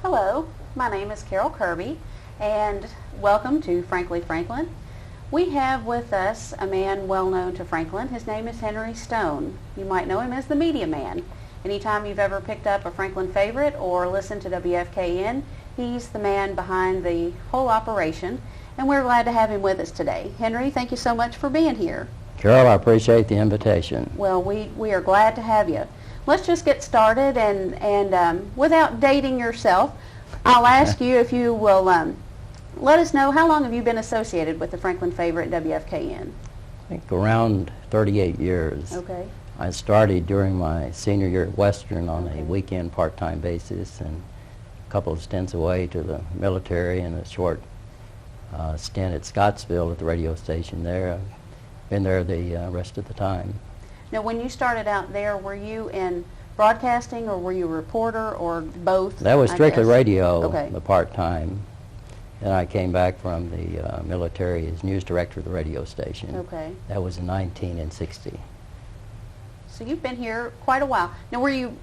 Hello, my name is Carol Kirby, and welcome to Frankly Franklin. We have with us a man well known to Franklin. His name is Henry Stone. You might know him as the Media Man. Anytime you've ever picked up a Franklin Favorite or listened to WFKN, he's the man behind the whole operation, and we're glad to have him with us today. Henry, thank you so much for being here. Carol, I appreciate the invitation. Well, we are glad to have you. Let's just get started, and without dating yourself, I'll ask you if you will let us know, how long have you been associated with the Franklin Favorite WFKN? I think around 38 years. Okay. I started during my senior year at Western on a weekend part-time basis, and a couple of stints away to the military and a short stint at Scottsville at the radio station there. I've been there the rest of the time. Now, when you started out there, were you in broadcasting, or were you a reporter, or both? That was strictly radio, Okay. the part-time. And I came back from the military as news director of the radio station. Okay. That was in 1960. So you've been here quite a while. Now, were you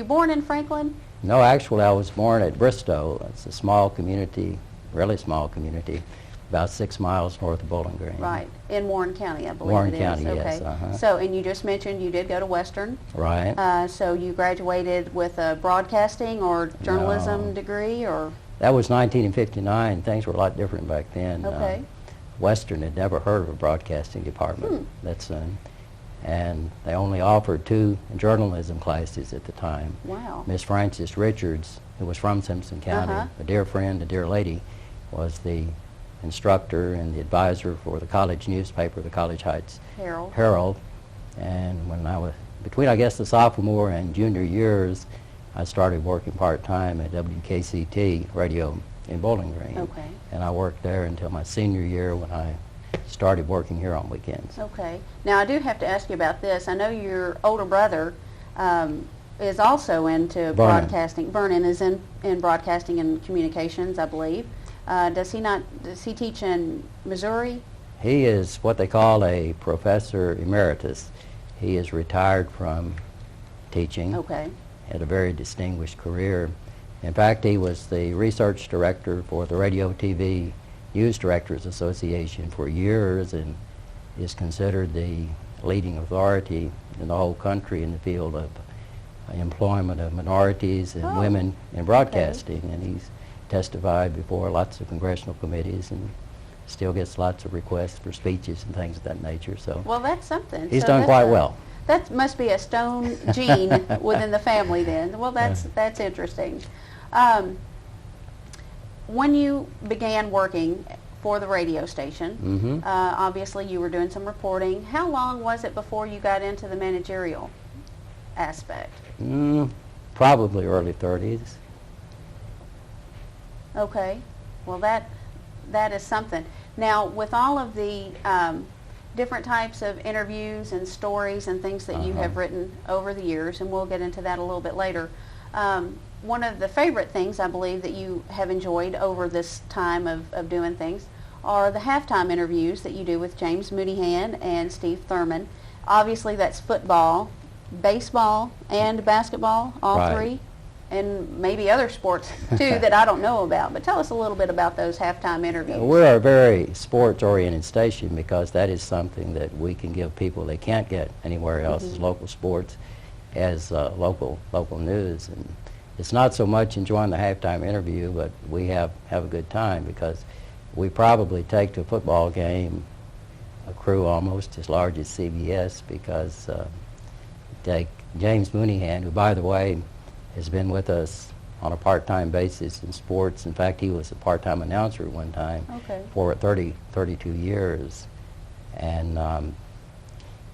born in Franklin? No, actually, I was born at Bristow. It's a small community, really small community, about 6 miles north of Bowling Green. Right, in Warren County, I believe Warren it County, is. yes. Okay. So, and you just mentioned you did go to Western. Right. So you graduated with a broadcasting or journalism No. degree, or? That was 1959. Things were a lot different back then. Okay. Western had never heard of a broadcasting department. And they only offered 2 journalism classes at the time. Wow. Miss Frances Richards, who was from Simpson County, a dear friend, a dear lady, was the instructor and the advisor for the college newspaper, the College Heights Herald. And when I was between, I guess, the sophomore and junior years, I started working part-time at WKCT radio in Bowling Green. Okay. And I worked there until my senior year when I started working here on weekends. Okay. Now, I do have to ask you about this. I know your older brother is also into broadcasting. Vernon is in broadcasting and communications, I believe. Does he teach in Missouri? He is what they call a professor emeritus. He is retired from teaching. Okay. Had a very distinguished career. In fact, he was the research director for the Radio TV News Directors Association for years, and is considered the leading authority in the whole country in the field of employment of minorities and women in broadcasting. And he's testified before lots of congressional committees and still gets lots of requests for speeches and things of that nature. So, well, that's something. He's done quite well. That must be a Stone gene within the family then. Well, that's interesting. When you began working for the radio station, obviously you were doing some reporting. How long was it before you got into the managerial aspect? Probably early 30s. Okay. Well, that is something. Now, with all of the different types of interviews and stories and things that you have written over the years, and we'll get into that a little bit later, one of the favorite things I believe that you have enjoyed over this time of doing things are the halftime interviews that you do with James Mooneyhand and Steve Thurman. Obviously, that's football, baseball, and basketball, all three, and maybe other sports too that I don't know about. But tell us a little bit about those halftime interviews. We're a very sports-oriented station because that is something that we can give people they can't get anywhere else, as local sports, as local news. And it's not so much enjoying the halftime interview, but we have a good time because we probably take to a football game a crew almost as large as CBS, because take James Mooneyhand, who, by the way, has been with us on a part-time basis in sports. In fact, he was a part-time announcer at one time for 32 years. And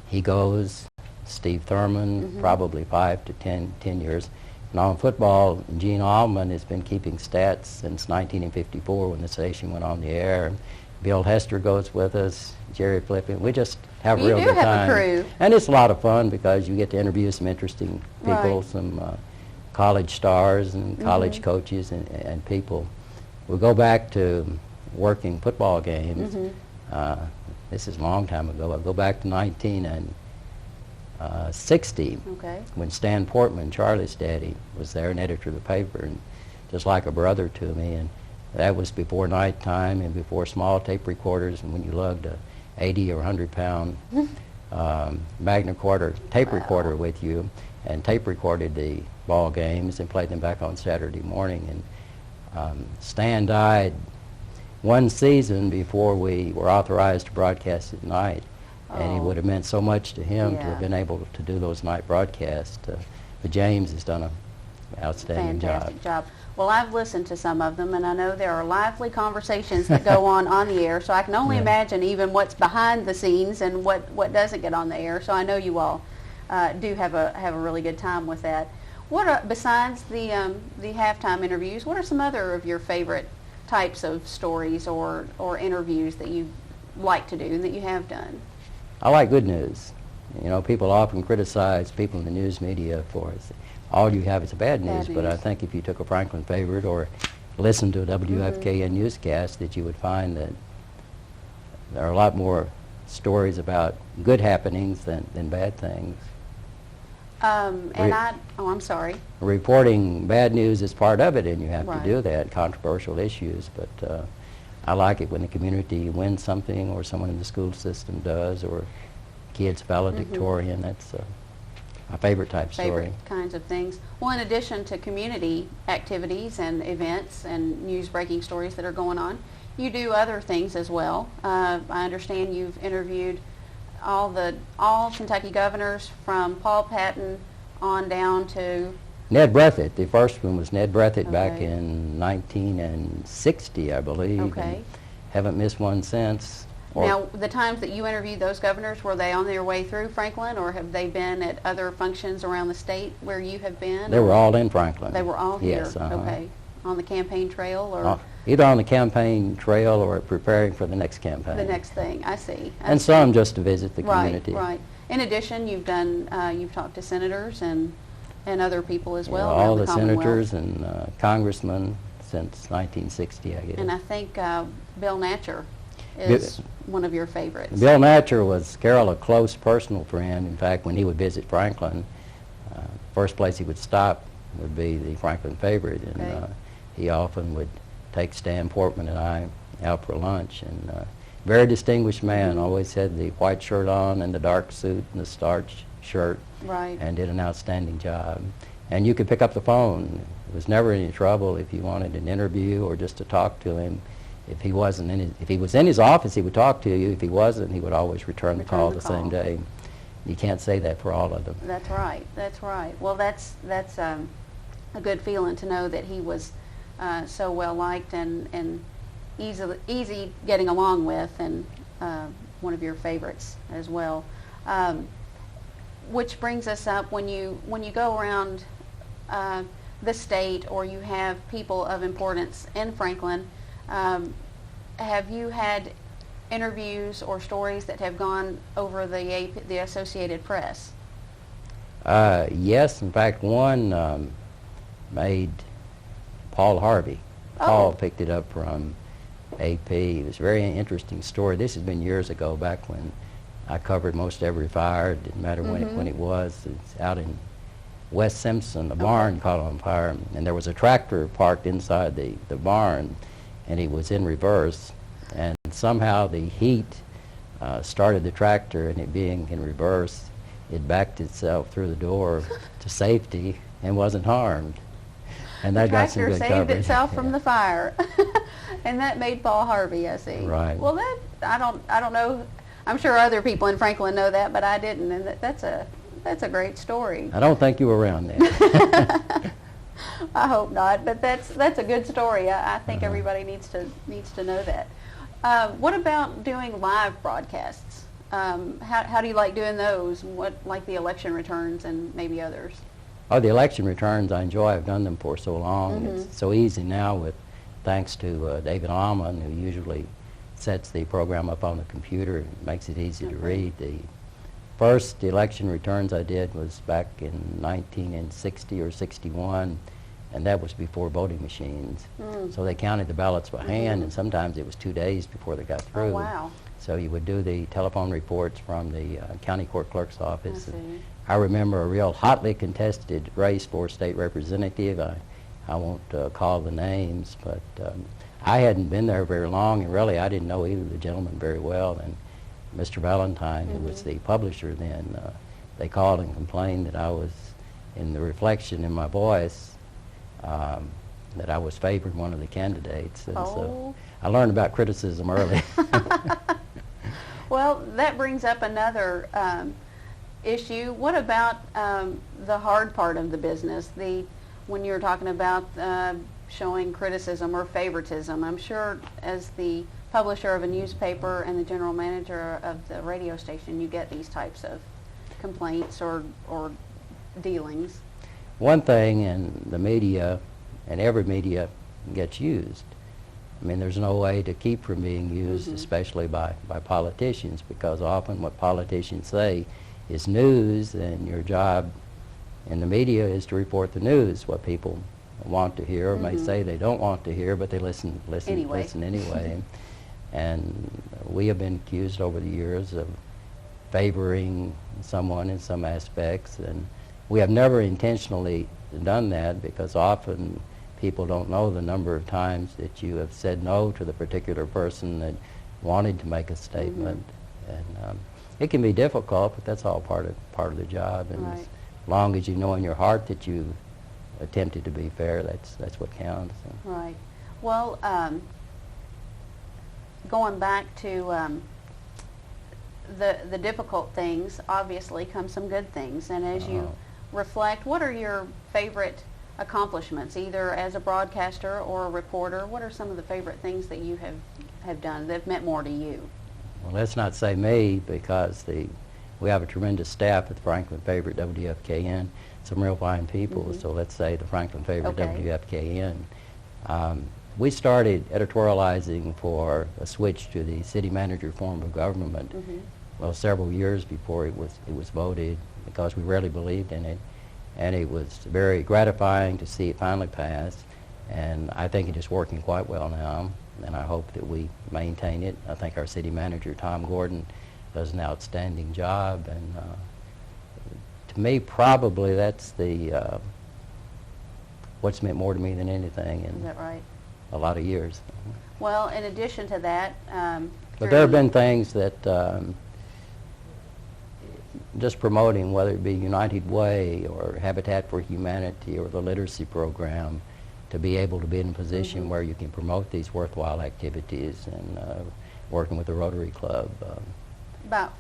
he goes, Steve Thurman, probably 5 to 10 years. And on football, Gene Allman has been keeping stats since 1954 when the station went on the air. Bill Hester goes with us, Jerry Flippin. We just have a real good time. You do have a crew. And it's a lot of fun because you get to interview some interesting people, some college stars and college coaches and people. We'll go back to working football games. This is a long time ago. I'll go back to 1960 when Stan Portman, Charlie's daddy, was there, an editor of the paper. And just like a brother to me. And that was before nighttime and before small tape recorders, and when you lugged a 80 or 100-pound Magna Carta tape recorder with you and tape recorded the ball games and played them back on Saturday morning. And Stan died one season before we were authorized to broadcast at night. And it would have meant so much to him to have been able to do those night broadcasts. But James has done an outstanding Fantastic job. Well, I've listened to some of them, and I know there are lively conversations that go on the air, so I can only imagine even what's behind the scenes and what doesn't get on the air. So I know you all do have a really good time with that. What are, besides the halftime interviews, what are some other of your favorite types of stories or interviews that you like to do and that you have done? I like good news. You know, people often criticize people in the news media for all you have is bad news, but I think if you took a Franklin Favorite or listened to a WFKN newscast, that you would find that there are a lot more stories about good happenings than bad things. I'm sorry. Reporting bad news is part of it, and you have to do that, controversial issues, but I like it when the community wins something, or someone in the school system does, or kids valedictorian. That's my favorite type story. Favorite kinds of things. Well, in addition to community activities and events and news-breaking stories that are going on, you do other things as well. I understand you've interviewed all Kentucky governors from Paul Patton on down to Ned Breathitt. The first one was Ned Breathitt back in 1960, I believe. Okay. Haven't missed one since. Now, the times that you interviewed those governors, were they on their way through Franklin, or have they been at other functions around the state where you have been? They were all in Franklin. They were all here? Yes. Okay. On the campaign trail, or? Either on the campaign trail or preparing for the next campaign. The next thing, I see. And some just to visit the community. Right. In addition, you've talked to senators and other people as well. All the senators and congressmen since 1960, I guess. And I think Bill Natcher is one of your favorites. Bill Natcher was, Carol, a close personal friend. In fact, when he would visit Franklin, first place he would stop would be the Franklin Favorite, and he often would take Stan Portman and I out for lunch. And very distinguished man, always had the white shirt on and the dark suit and the starched shirt, and did an outstanding job. And you could pick up the phone. It was never any trouble if you wanted an interview or just to talk to him. If he was in his office, he would talk to you. If he wasn't, he would always return the call the same day. You can't say that for all of them. That's right. That's right. Well, that's a good feeling to know that he was so well liked and easy getting along with, and one of your favorites as well. Which brings us up, when you go around the state, or you have people of importance in Franklin, have you had interviews or stories that have gone over the Associated Press? Yes, in fact, one made Paul Harvey. Paul picked it up from AP. It was a very interesting story. This has been years ago, back when I covered most every fire. It didn't matter when it was. It's out in West Simpson. The barn caught on fire, and there was a tractor parked inside the barn, and he was in reverse, and somehow the heat started the tractor, and it being in reverse, it backed itself through the door to safety and wasn't harmed. And that got some good coverage. The tractor saved itself from the fire, and that made Paul Harvey, I see. Right. Well, that I don't know. I'm sure other people in Franklin know that, but I didn't, and that's a great story. I don't think you were around then. I hope not, but that's a good story. I think everybody needs to know that. What about doing live broadcasts? How do you like doing those? Like the election returns and maybe others? Oh, the election returns I enjoy. I've done them for so long. It's so easy now, thanks to David Allman, who usually sets the program up on the computer. It makes it easy to read. The first election returns I did was back in 1960 or 61, and that was before voting machines. So they counted the ballots by hand, and sometimes it was 2 days before they got through. Oh, wow. So you would do the telephone reports from the county court clerk's office. I remember a real hotly contested race for state representative. I won't call the names, but I hadn't been there very long, and really I didn't know either of the gentlemen very well. And Mr. Valentine, who was the publisher then, they called and complained that I was, in the reflection in my voice, that I was favoring one of the candidates. And so I learned about criticism early. Well, that brings up another issue. What about the hard part of the business? When you're talking about showing criticism or favoritism, I'm sure as the publisher of a newspaper and the general manager of the radio station, you get these types of complaints or dealings. One thing in the media, and every media gets used. I mean, there's no way to keep from being used, especially by politicians, because often what politicians say is news, and your job in the media is to report the news, what people want to hear, or may say they don't want to hear, but they listen anyway. And we have been accused over the years of favoring someone in some aspects, and we have never intentionally done that, because often people don't know the number of times that you have said no to the particular person that wanted to make a statement. And it can be difficult, but that's all part of the job. And as long as you know in your heart that you attempted to be fair, that's what counts. Right. Well, going back to the difficult things, obviously come some good things. And as you reflect, what are your favorite accomplishments, either as a broadcaster or a reporter? What are some of the favorite things that you have done that have meant more to you? Well, let's not say me, because we have a tremendous staff at the Franklin Favorite, WFKN, some real fine people, so let's say the Franklin Favorite, WFKN. We started editorializing for a switch to the city manager form of government, well, several years before it was voted, because we really believed in it. And it was very gratifying to see it finally pass, and I think it is working quite well now, and I hope that we maintain it. I think our city manager, Tom Gordon, does an outstanding job, and to me, probably that's what's meant more to me than anything in Is that right? a lot of years. Well, in addition to that, but there have been things that just promoting, whether it be United Way or Habitat for Humanity or the literacy program, to be able to be in a position where you can promote these worthwhile activities, and working with the Rotary Club.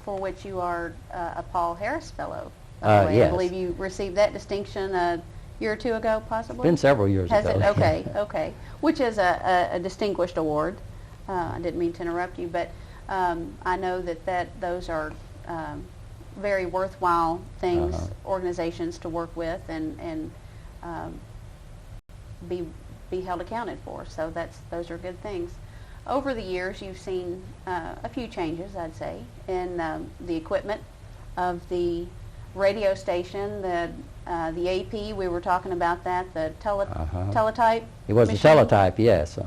For which you are a Paul Harris Fellow, by the way. Yes. I believe you received that distinction a year or two ago, possibly? It's been several years Has ago. it? Okay, okay. Which is a distinguished award. I didn't mean to interrupt you, but I know that those are very worthwhile things, organizations to work with and be held accounted for. So those are good things. Over the years, you've seen a few changes, I'd say, in the equipment of the radio station, the AP. We were talking about that, the teletype. It was machine. a teletype, yes.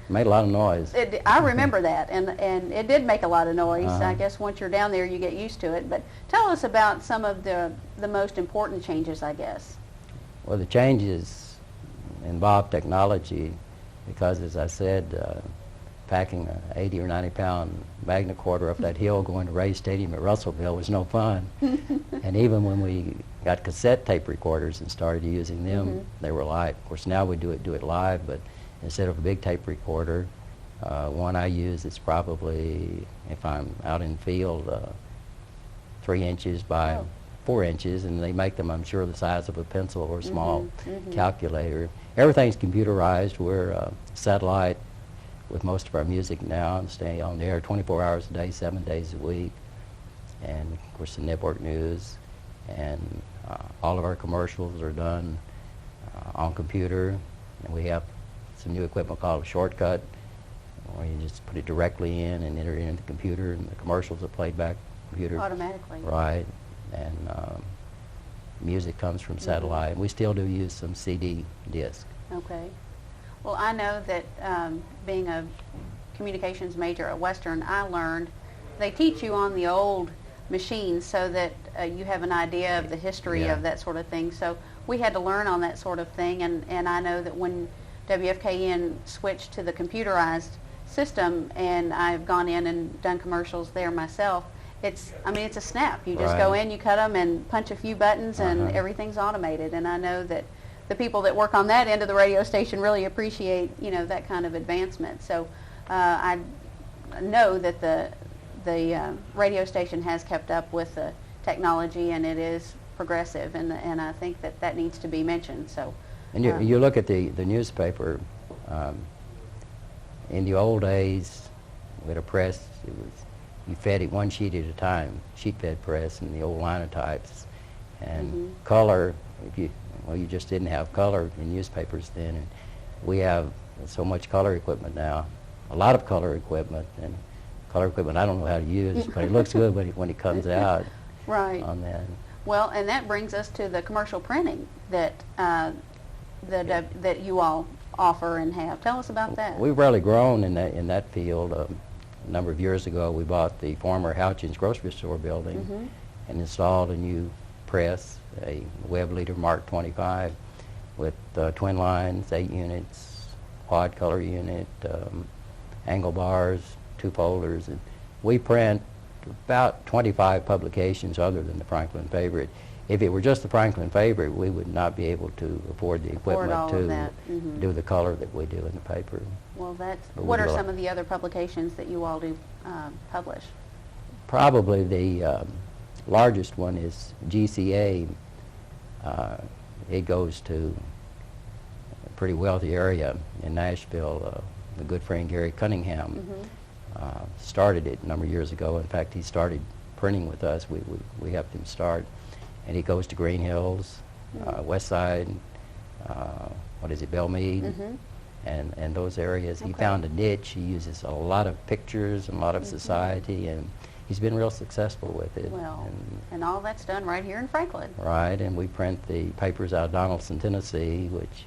Made a lot of noise. I remember that, and it did make a lot of noise. I guess once you're down there, you get used to it. But tell us about some of the most important changes, I guess. Well, the changes involve technology, because, as I said, packing an 80 or 90 pound Magna Quarter up that hill going to Ray Stadium at Russellville was no fun. And even when we got cassette tape recorders and started using them, they were live. Of course, now we do it live, but instead of a big tape recorder, one I use is probably, if I'm out in field, 3 inches by 4 inches, and they make them, I'm sure, the size of a pencil or a small calculator. Everything's computerized. We're satellite with most of our music now, and stay on the air 24 hours a day, 7 days a week. And of course the network news, and all of our commercials are done on computer. And we have some new equipment called a shortcut, where you just put it directly in and enter it into the computer, and the commercials are played back computer. Automatically. Right. And music comes from satellite. We still do use some CD disc. Okay. Well, I know that being a communications major at Western, I learned they teach you on the old machines so that you have an idea of the history of that sort of thing. So we had to learn on that sort of thing, and I know that when WFKN switched to the computerized system, and I've gone in and done commercials there myself, it's a snap. You just go in, you cut them, and punch a few buttons, and everything's automated. And I know that the people that work on that end of the radio station really appreciate, that kind of advancement. So I know that the radio station has kept up with the technology, and it is progressive, and I think that needs to be mentioned. So, and you look at the newspaper. In the old days, with a press, you fed it one sheet at a time, sheet-fed press, and the old linotypes, and color. You just didn't have color in newspapers then, and we have so much color equipment now, a lot of color equipment, and color equipment I don't know how to use, but it looks good when it comes out. Right. On that. Well, and that brings us to the commercial printing that that you all offer and have. Tell us about that. We've really grown in that field. A number of years ago, we bought the former Houchins grocery store building and installed a new press, a Web Leader Mark 25 with twin lines, 8 units, quad color unit, angle bars, 2 folders, and we print about 25 publications other than the Franklin Favorite. If it were just the Franklin Favorite, we would not be able to afford the equipment to do the color that we do in the paper. Well, what are some of the other publications that you all do publish? Probably the largest one is GCA. It goes to a pretty wealthy area in Nashville. My good friend Gary Cunningham started it a number of years ago. In fact, he started printing with us. We helped him start. And he goes to Green Hills, West Side, Belmead, and those areas. He found a niche. He uses a lot of pictures and a lot of society, and he's been real successful with it. Well, and all that's done right here in Franklin. Right, and we print the papers out of Donaldson, Tennessee, which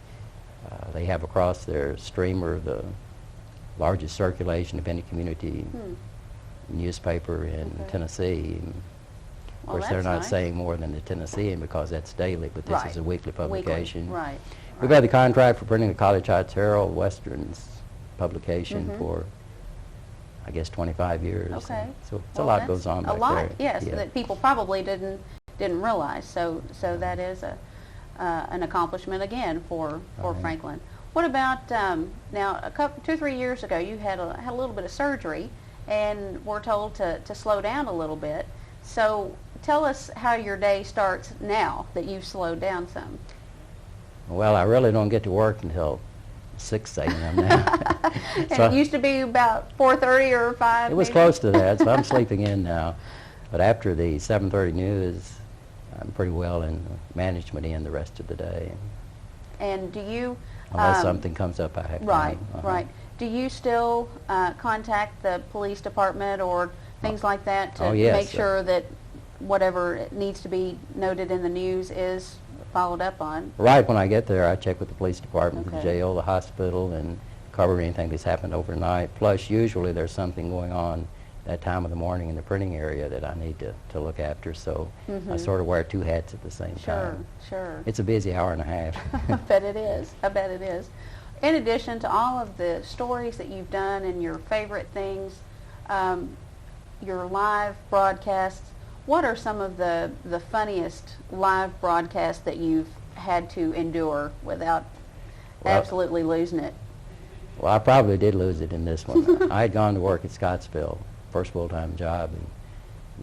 they have across their streamer the largest circulation of any community newspaper in Tennessee. Of course, they're not saying more than the Tennessean because that's daily, but this is a weekly publication. Right. We've had the contract for printing the College Heights Herald Westerns publication for, I guess, 25 years. Okay. So it's a lot goes on back there. A lot, yes, that people probably didn't realize. So that is an accomplishment again for Franklin. What about now? 2-3 years ago, you had a little bit of surgery, and we're told to slow down a little bit. So tell us how your day starts now that you've slowed down some. Well, I really don't get to work until 6 a.m. now. And it used to be about 4:30 or 5. It was close to that, so I'm sleeping in now. But after the 7:30 news, I'm pretty well in management end the rest of the day. And do you... Unless something comes up, I have to. Right. Do you still contact the police department or things like that to make sure that whatever needs to be noted in the news is followed up on? Right when I get there, I check with the police department, the jail, the hospital, and cover anything that's happened overnight. Plus, usually there's something going on that time of the morning in the printing area that I need to look after, so I sort of wear 2 hats at the same time. Sure. It's a busy hour and a half. I bet it is. In addition to all of the stories that you've done and your favorite things, your live broadcasts, what are some of the funniest live broadcasts that you've had to endure without absolutely losing it? Well, I probably did lose it in this one. I had gone to work at Scottsville, first full-time job in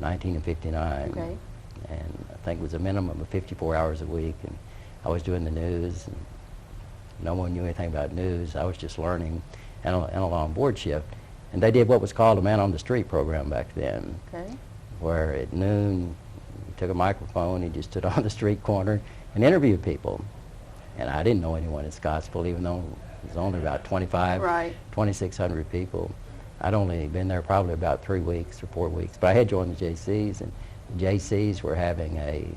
1959. Okay. And I think it was a minimum of 54 hours a week, and I was doing the news, and no one knew anything about news. I was just learning and a long board shift. And they did what was called a man on the street program back then, where at noon he took a microphone, he just stood on the street corner and interviewed people. And I didn't know anyone in Scottsville, even though it was only about 2,600 people. I'd only been there probably about 3 weeks or 4 weeks, but I had joined the JCs, and the JCs were having a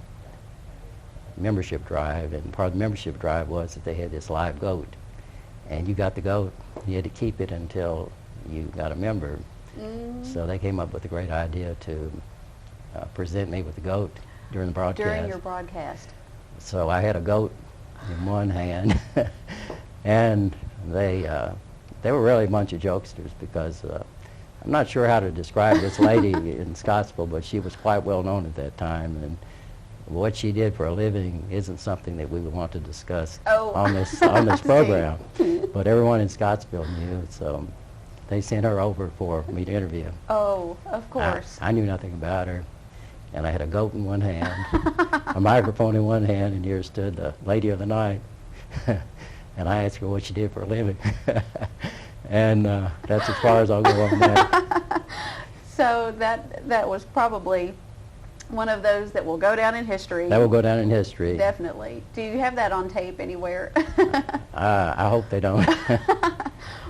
membership drive, and part of the membership drive was that they had this live goat, and you got the goat, you had to keep it until you got a member. So they came up with a great idea to present me with the goat during the broadcast. During your broadcast. So I had a goat in one hand, and they were really a bunch of jokesters because I'm not sure how to describe this lady in Scottsville, but she was quite well known at that time, and what she did for a living isn't something that we would want to discuss on this program. But everyone in Scottsville knew, so they sent her over for me to interview. Oh, of course. I knew nothing about her, and I had a goat in one hand, a microphone in one hand, and here stood the lady of the night. And I asked her what she did for a living. And that's as far as I'll go on that. So that was probably one of those that will go down in history. That will go down in history. Definitely. Do you have that on tape anywhere? I hope they don't.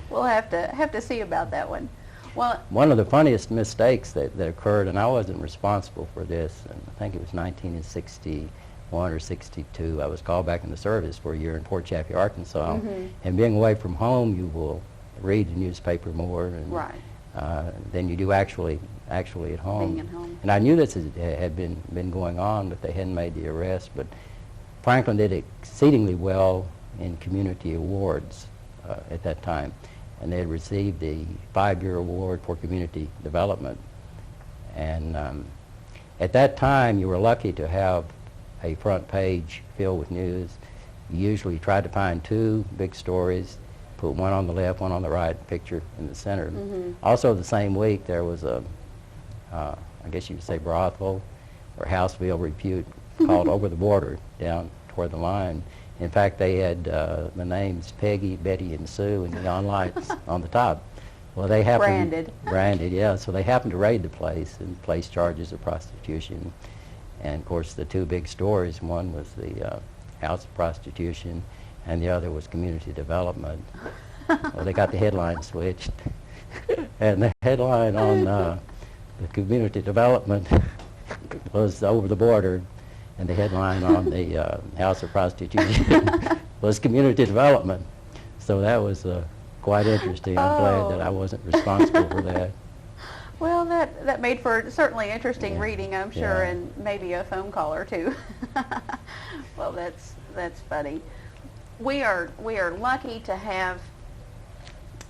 We'll have to see about that one. Well, one of the funniest mistakes that occurred, and I wasn't responsible for this, and I think it was 1961 or 62, I was called back in the service for a year in Port Chaffee, Arkansas, and being away from home, you will read the newspaper more and than you do actually at home. Being at home. And I knew this had been going on, but they hadn't made the arrest. But Franklin did exceedingly well in community awards at that time, and they had received the 5-year award for community development. And at that time, you were lucky to have a front page filled with news. You usually tried to find 2 big stories, put one on the left, one on the right, picture in the center. Also the same week there was a, I guess you would say brothel or houseville repute called Over the Border down toward the line. In fact, they had the names Peggy, Betty, and Sue in neon lights on the top. Well, they happened... Branded, yeah. So they happened to raid the place and place charges of prostitution. And, of course, the 2 big stories, one was the house of prostitution, and the other was community development. Well, they got the headline switched. And the headline on the community development was Over the Border, and the headline on the house of prostitution was community development. So that was quite interesting. I'm glad that I wasn't responsible for that. Well, that made for certainly interesting reading, I'm sure, and maybe a phone call or 2. Well, that's funny. We are lucky to have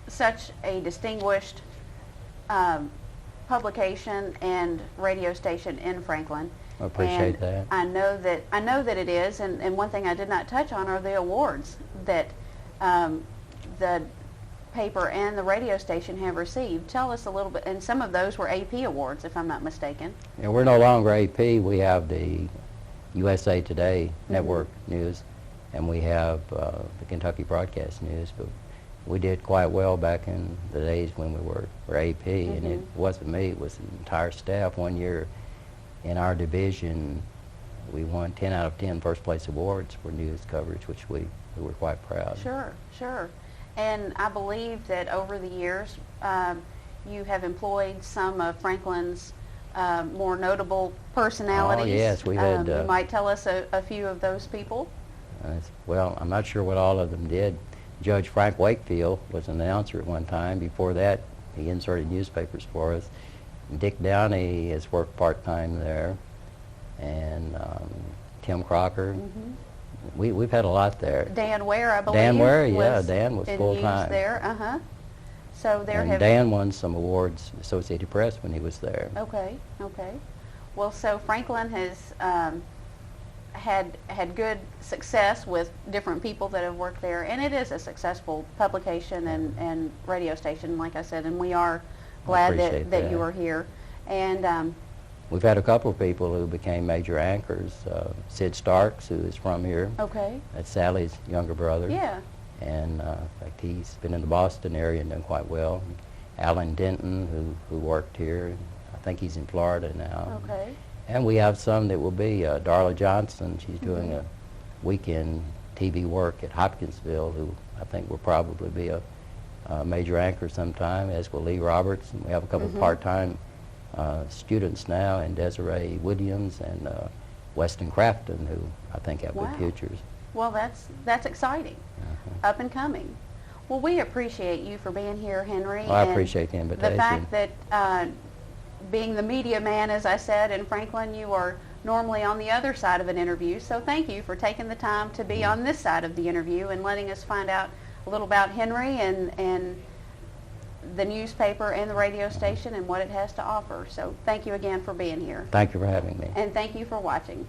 such a distinguished publication and radio station in Franklin. I appreciate that. I know that it is, and one thing I did not touch on are the awards that the paper and the radio station have received. Tell us a little bit, and some of those were AP awards, if I'm not mistaken. Yeah, we're no longer AP. We have the USA Today Network News, and we have the Kentucky Broadcast News, but we did quite well back in the days when we were AP, and it wasn't me, it was the entire staff. One year in our division, we won 10 out of 10 first place awards for news coverage, which we were quite proud. Sure, sure. And I believe that over the years, you have employed some of Franklin's more notable personalities. Oh, yes, we've had... you might tell us a few of those people? Well, I'm not sure what all of them did. Judge Frank Wakefield was an announcer at one time. Before that, he inserted newspapers for us. Dick Downey has worked part-time there, and Tim Crocker. We've had a lot there. Dan Ware, I believe. Dan Ware, yeah, Dan was full-time there, So there and have... Dan won some awards, Associated Press, when he was there. Okay, okay. Well, so Franklin has had good success with different people that have worked there, and it is a successful publication and radio station, like I said, and we are glad that you are here. And we've had a couple of people who became major anchors. Sid Starks, who is from here. Okay. That's Sally's younger brother. Yeah. And in fact, he's been in the Boston area and done quite well. Alan Denton, who worked here. I think he's in Florida now. Okay. And we have some that will be Darla Johnson. She's doing a weekend TV work at Hopkinsville, who I think will probably be a major anchor sometime, as will Lee Roberts. And we have a couple of part-time students now, and Desiree Williams and Weston Crafton, who I think have good futures. Well, that's exciting. Up and coming. Well, we appreciate you for being here, Henry. Well, I appreciate the invitation. The fact that being the media man, as I said, in Franklin, you are normally on the other side of an interview. So thank you for taking the time to be on this side of the interview and letting us find out a little about Henry and the newspaper and the radio station and what it has to offer. So thank you again for being here. Thank you for having me. And thank you for watching.